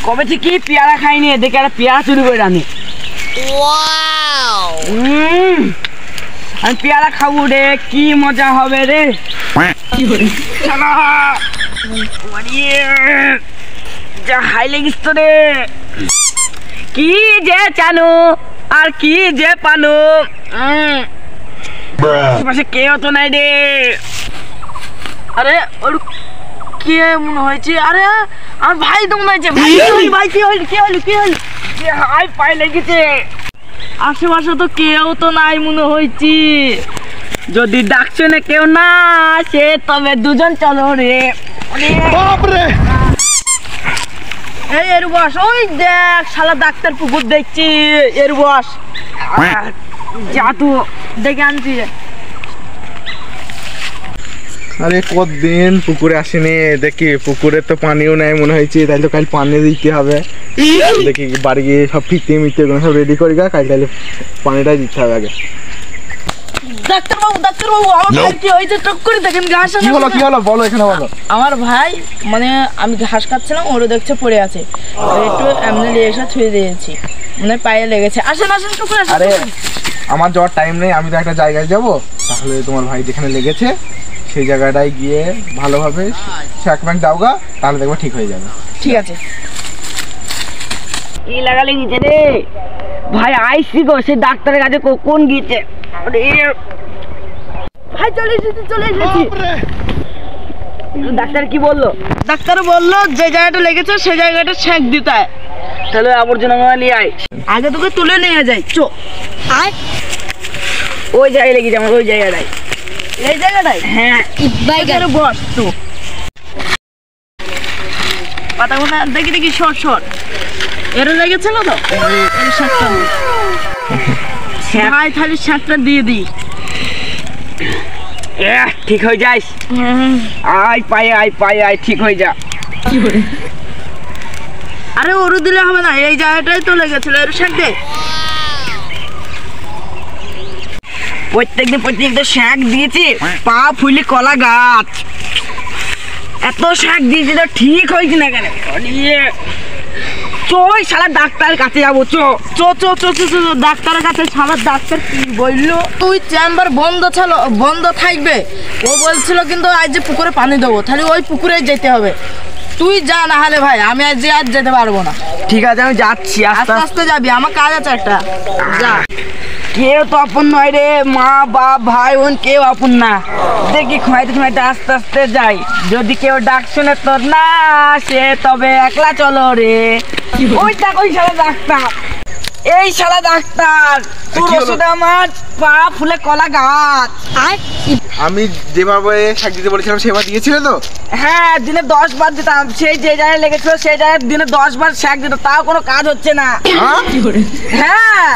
কবে থেকে পেয়ারা খাইনি, দেখে একটা পেয়ারা চুরি করে আনি। আমি পেয়ারা খাবো রে, কি মজা হবে রে। যা হাই লেগিস তো রে, কি যে চানু আর কি যে পানু, আশেপাশে কেউ তো নাই রে। আরে ওর কে মনে হয়েছে? আরে আমার ভাই তো মনে হয়েছে। ভাই কি হইল কি হইল কি হইল? হাই পায়ে লেগেছে। আশেপাশে তো কেউ তো নাই মনে হয়েছে। যদি ডাকছে না কেউ না আসে তবে দুজন চলো রে। এই এর বস, ওই দেখ শালা ডাক্তার পুকুর দেখছি। এর বস যা তো দেখে আনছি। আরে কতদিন পুকুরে আসেনি, দেখি পুকুরে তো পানিও নেই মনে হয়েছে, তাইলে তো কাল পানি দিতে হবে। দেখি বাড়ি গিয়ে সব ফিতে মিতে সব রেডি করি গা, কাল তাহলে পানিটাই দিতে হবে আগে। ডাক্তারবাবু আমার ভাই কি হয়েছে? টক করে দেখেন ঘাস। কি হলো বলো, এখানে বলো। আমার ভাই মানে আমি ঘাস কাটছিলাম, ওরও দেখছে পড়ে আছে, একটু এমনি এসে ছুঁয়ে দিয়েছি, মানে পায়ে লেগেছে। আসেন টুকুর আসেন। আরে আমার যাওয়ার টাইম নেই, আমি তো একটা জায়গায় যাব। তাহলে তোমার ভাই যেখানে লেগেছে সেই জায়গাটায় গিয়ে ভালোভাবে শাক ব্যাংক দাও গা, তাহলে দেখবো ঠিক হয়ে যাবে। ঠিক আছে। কি লাগালে গেছে রে ভাই? আইসি গো, সে ডাক্তারের কাছে কোন গিয়েছে? ভাই চলে এসেছি। ডাক্তার কি বললো? ডাক্তার বললো যে জায়গাটা লেগেছে সেই জায়গাটা সেঁক দিতে হয়। তাহলে আবর্জনা নিয়ে আয়, আগে তোকে তুলে নিয়ে যাই। চো আয়, ওই জায়গায় লেগেছে আমার, ওই জায়গাটায়। এই জায়গাটায়? হ্যাঁ বস তো। পাতাগুলো দেখি শর্ট এরও লেগেছিল তো। ভাই তাহলে শাকটা দিয়ে দিই, ঠিক হয়ে যাইস। আয় পায়ে ঠিক হয়ে যা। আরে ওরও দিলে হবে না, এই জায়গাটাই তো লেগেছিল। এর শাক দে। প্রত্যেকদিন শাক দিয়েছি, পা ফুলি কলা গাছ। এত শাক দিয়েছি তো ঠিক হয়েছে না কেন? ওই শালা ডাক্তারের কাছে যাবো। ডাক্তারের কাছে। শালা ডাক্তার কি বললো? তুই চেম্বার বন্ধ থাকবে ও বলছিল, কিন্তু আজ যে পুকুরে পানি দেবো, তাহলে ওই পুকুরে যেতে হবে। তুই যা, না হলে ভাই আমি আজ যেতে পারবো না। ঠিক আছে আমি যাচ্ছি, আস্তে আস্তে যাবি, আমার কাজ আছে একটা। যা। কেউ তো আপন নয় রে, মা বাপ ভাই বোন কেউ আপন না। দেখি খুঁয়াইতে আস্তে আস্তে যাই। যদি কেউ ডাক শুনে তোর না আসে তবে একলা চলো রে। ওই শালা ডাক্তার, এই শালা ডাক্তার, তোর ওষুধ আমার পা ফুলে কলা গাছ। আমি যেভাবে শাক দিতে বলেছিলাম সেভাবে দিয়েছিলে তো? হ্যাঁ, দিনে 10 বার দিতাম। সেই যে জায়গায় লেগেছিল সেই জায়গায় দিনে 10 বার শাক দিত, তাও কোনো কাজ হচ্ছে না। হ্যাঁ।